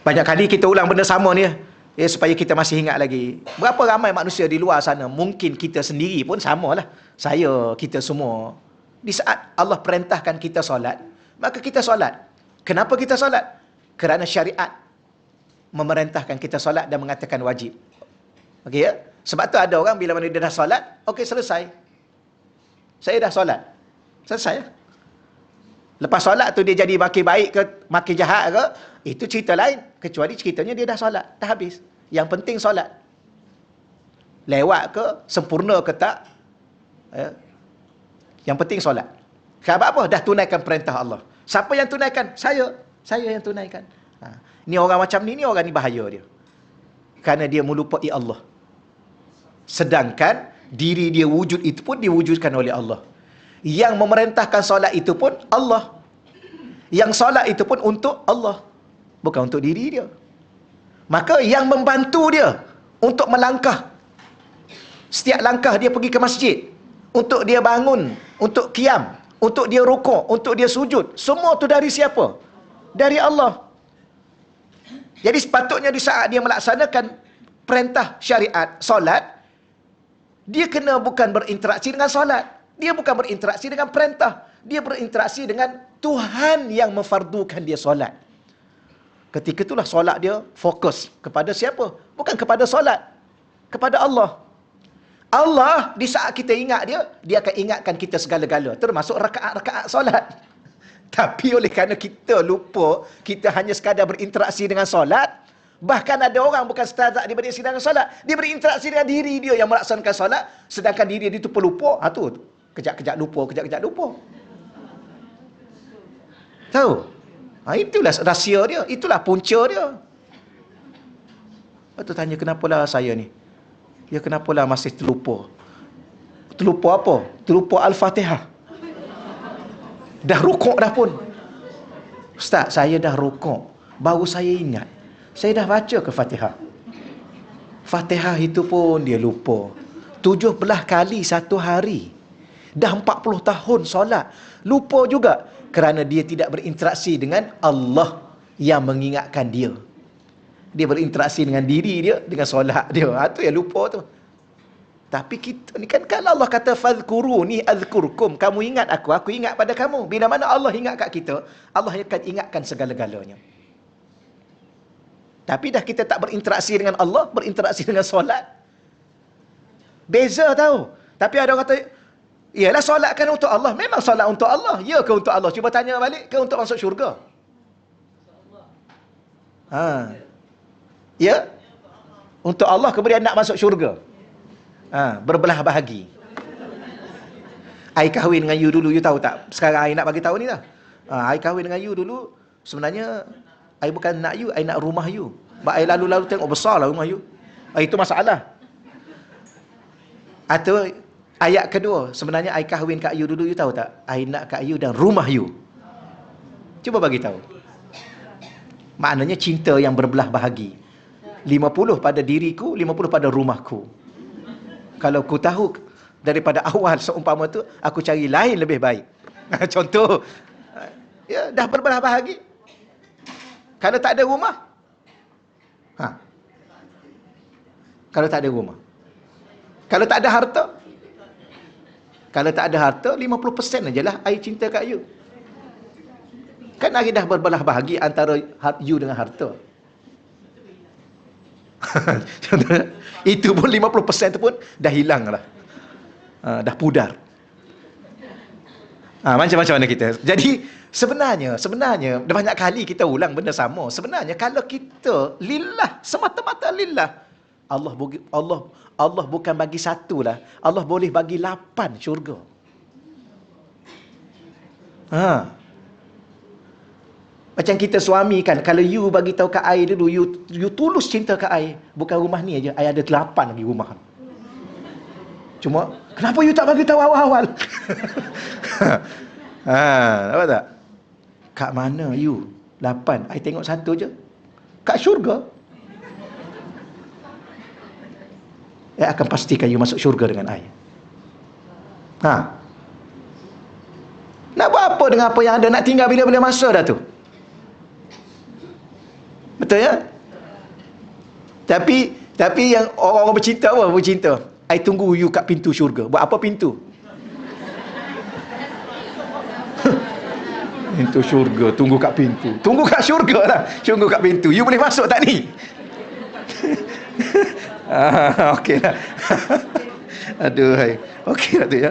Banyak kali kita ulang benda sama ni supaya kita masih ingat lagi. Berapa ramai manusia di luar sana, mungkin kita sendiri pun samalah. Saya, kita semua. Di saat Allah perintahkan kita solat, maka kita solat. Kenapa kita solat? Kerana syariat memerintahkan kita solat dan mengatakan wajib. Okey ya? Sebab tu ada orang bila mana dia dah solat, okey selesai. Saya dah solat. Selesai. Lepas solat tu dia jadi makin baik ke makin jahat ke, itu cerita lain. Kecuali ceritanya dia dah solat, dah habis. Yang penting solat. Lewat ke, sempurna ke tak, yang penting solat. Sebab apa? Dah tunaikan perintah Allah. Siapa yang tunaikan? Saya yang tunaikan. Ni orang macam ni orang ni bahaya dia. Kerana dia melupai Allah. Sedangkan diri dia wujud itu pun diwujudkan oleh Allah. Yang memerintahkan solat itu pun Allah. Yang solat itu pun untuk Allah, bukan untuk diri dia. Maka yang membantu dia untuk melangkah, setiap langkah dia pergi ke masjid, untuk dia bangun, untuk qiyam, untuk dia rukuk, untuk dia sujud, semua tu dari siapa? Dari Allah. Jadi sepatutnya di saat dia melaksanakan perintah syariat solat, dia kena bukan berinteraksi dengan solat, dia bukan berinteraksi dengan perintah, dia berinteraksi dengan Tuhan yang memfardukan dia solat. Ketika itulah solat dia fokus kepada siapa? Bukan kepada solat, kepada Allah. Allah di saat kita ingat dia akan ingatkan kita segala-gala, termasuk rakaat-rakaat solat. Tapi oleh kerana kita lupa, kita hanya sekadar berinteraksi dengan solat. Bahkan ada orang bukan sekadar dia berinteraksi dengan solat, dia berinteraksi dengan diri dia yang melaksanakan solat, sedangkan diri dia itu pelupa. Tu kejap-kejap lupa, kejap-kejap lupa. Tahu? Itulah rahsia dia, itulah punca dia. Lepas tu tanya, kenapalah saya ni? Ya, kenapalah masih terlupa? Terlupa apa? Terlupa Al-Fatihah. Dah rukuk dah pun. Ustaz, saya dah rukuk, baru saya ingat, saya dah baca ke Fatihah. Fatihah itu pun dia lupa. 17 kali satu hari. Dah 40 tahun solat, lupa juga. Kerana dia tidak berinteraksi dengan Allah yang mengingatkan dia. Dia berinteraksi dengan diri dia, dengan solat dia. Itu yang lupa tu. Tapi kita ni kan, kalau Allah kata fadhkuruni azkurkum, kamu ingat aku ingat pada kamu. Bila mana Allah ingat kat kita, Allah akan ingatkan segala-galanya. Tapi dah kita tak berinteraksi dengan Allah, berinteraksi dengan solat, beza tahu. Tapi ada orang kata, iyalah solat kan untuk Allah. Memang solat untuk Allah. Ya ke untuk Allah? Cuba tanya balik, ke untuk masuk syurga? Ya? Untuk Allah kemudian nak masuk syurga. Berbelah bahagi. I kahwin dengan you dulu, you tahu tak? Sekarang I nak bagi tahu ni lah. I kahwin dengan you dulu, sebenarnya I bukan nak you, I nak rumah you. Sebab I lalu-lalu tengok besar lah rumah you. Itu masalah. Atau ayat kedua, sebenarnya I kahwin kat you dulu, you tahu tak? I nak kat you dan rumah you. Cuba bagi tahu. Maknanya cinta yang berbelah bahagi. 50 pada diriku, 50 pada rumahku. Kalau ku tahu daripada awal seumpama tu, aku cari lain lebih baik. Contoh, ya dah berbelah bahagi. Kalau tak ada rumah, kalau tak ada rumah, kalau tak ada harta, kalau tak ada harta, 50% ajalah I cinta kat you. Kan hari dah berbelah bahagi antara you dengan harta. Itu pun 50% tu pun dah hilang lah. Dah pudar. Macam-macam mana kita. Jadi sebenarnya dah banyak kali kita ulang benda sama. Sebenarnya kalau kita lillah, semata-mata lillah, Allah bukan bagi satu lah, Allah boleh bagi 8 syurga. Macam kita suami kan, kalau you bagi tahu kat I dulu, you tulus cinta kat I, bukan rumah ni aja, I ada 8 lagi rumah. Cuma kenapa you tak bagi tahu awal-awal? Nampak tak? Kat mana you 8? I tengok satu je. Kat syurga. Akan pastikan you masuk syurga dengan I. Nak buat apa dengan apa yang ada? Nak tinggal bila-bila masa dah tu. Betul ya? Tapi yang orang-orang bercinta apa? Bercinta. I tunggu you kat pintu syurga. Buat apa pintu? Pintu syurga. Tunggu kat pintu. Tunggu kat syurga lah. Tunggu kat pintu. You boleh masuk tak ni? Okey lah. Aduh, hai. Okey lah tu ya.